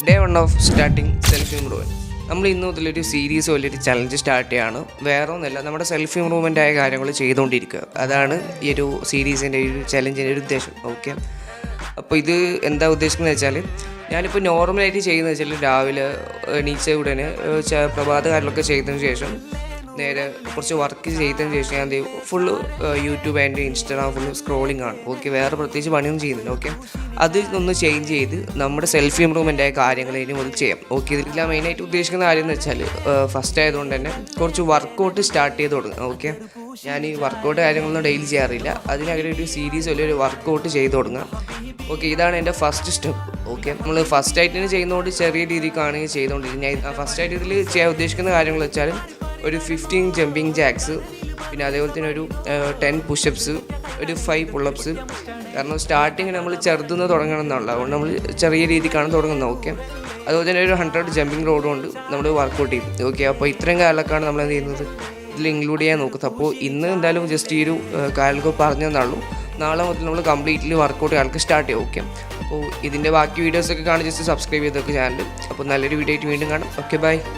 Day 1 of starting self improvement. നമ്മൾ ഇന്ന് മുതലൊരു series വലിയൊരു ചലഞ്ച് സ്റ്റാർട്ട് ചെയ്യുകയാണ്. വേറെ ഒന്നുമല്ല, നമ്മുടെ സെൽഫ് ഇംപ്രൂവ്മെൻ്റ് ആയ കാര്യങ്ങൾ ചെയ്തുകൊണ്ടിരിക്കുക. അതാണ് ഈ ഒരു സീരീസിൻ്റെ ഒരു ചലഞ്ചിൻ്റെ ഒരു ഉദ്ദേശം. ഓക്കെ, അപ്പോൾ ഇത് എന്താ ഉദ്ദേശിക്കുന്നത് വെച്ചാൽ, ഞാനിപ്പോൾ നോർമലായിട്ട് ചെയ്യുന്നത് വെച്ചാൽ രാവിലെ എണീച്ച ഉടനെ പ്രഭാതകാലമൊക്കെ ചെയ്തതിന് ശേഷം നേരെ കുറച്ച് വർക്ക് ചെയ്തതിന് ശേഷം ഞാൻ full YouTube and Instagram full scrolling ആണ്. ഓക്കെ, വേറെ പ്രത്യേകിച്ച് പണിയൊന്നും ചെയ്യുന്നില്ല. ഓക്കെ, അത് ഒന്ന് ചേഞ്ച് ചെയ്ത് നമ്മുടെ സെൽഫ് ഇമ്പ്രൂവ്മെൻ്റ് ആയ കാര്യങ്ങൾ ഇനി മുതൽ ചെയ്യാം. ഓക്കെ, ഇതിൽ മെയിനായിട്ട് ഉദ്ദേശിക്കുന്ന കാര്യം എന്ന് വെച്ചാൽ, ഫസ്റ്റ് ആയതുകൊണ്ട് തന്നെ കുറച്ച് വർക്കൗട്ട് സ്റ്റാർട്ട് ചെയ്ത് തുടങ്ങുക. ഓക്കെ, ഞാൻ ഈ വർക്കൗട്ട് കാര്യങ്ങളൊന്നും ഡെയിലി ചെയ്യാറില്ല. അതിനങ്ങനെ ഒരു സീരീസ് വലിയൊരു വർക്കൗട്ട് ചെയ്ത് തുടങ്ങുക. ഓക്കെ, ഇതാണ് എൻ്റെ ഫസ്റ്റ് സ്റ്റെപ്പ്. ഓക്കെ, നമ്മൾ ഫസ്റ്റ് ആയിട്ട് തന്നെ ചെയ്യുന്നതുകൊണ്ട് ചെറിയ രീതിക്കാണ് ചെയ്തുകൊണ്ടിരിക്കുന്നത്. ഞാൻ ഫസ്റ്റ് ആയിട്ട് ഇതിൽ ചെയ്യാൻ ഉദ്ദേശിക്കുന്ന കാര്യങ്ങൾ വെച്ചാൽ, ഒരു 15 ജമ്പിങ് ജാക്സ്, പിന്നെ അതേപോലെ തന്നെ ഒരു 10 പുഷപ്സ്, ഒരു 5 പുള്ളപ്സ്. കാരണം സ്റ്റാർട്ടിങ് നമ്മൾ ചെറുതുനിന്ന് തുടങ്ങണം എന്നുള്ള, അതുകൊണ്ട് നമ്മൾ ചെറിയ രീതിക്കാണ് തുടങ്ങുന്നത്. ഓക്കെ, അതുപോലെ തന്നെ ഒരു 100 ജമ്പിങ് റോഡ് കൊണ്ട് നമ്മൾ വർക്കൗട്ട് ചെയ്യും. ഓക്കെ, അപ്പോൾ ഇത്രയും കാലമൊക്കെയാണ് നമ്മൾ എന്ത് ചെയ്യുന്നത്, ഇതിൽ ഇൻക്ലൂഡ് ചെയ്യാൻ നോക്കുന്നത്. അപ്പോൾ ഇന്ന് എന്തായാലും ജസ്റ്റ് ഈ ഒരു കാര്യങ്ങളൊക്കെ പറഞ്ഞു തന്നുള്ളൂ. നാളെ മുതൽ നമ്മൾ കംപ്ലീറ്റ്ലി വർക്കൗട്ട് കാലത്ത് സ്റ്റാർട്ട് ചെയ്യും. ഓക്കെ, അപ്പോൾ ഇതിൻ്റെ ബാക്കി വീഡിയോസൊക്കെ കാണാൻ ജസ്റ്റ് സബ്സ്ക്രൈബ് ചെയ്തൊക്കെ ചാനൽ. അപ്പോൾ നല്ലൊരു വീഡിയോ ആയിട്ട് വീണ്ടും കാണാം. Okay, by.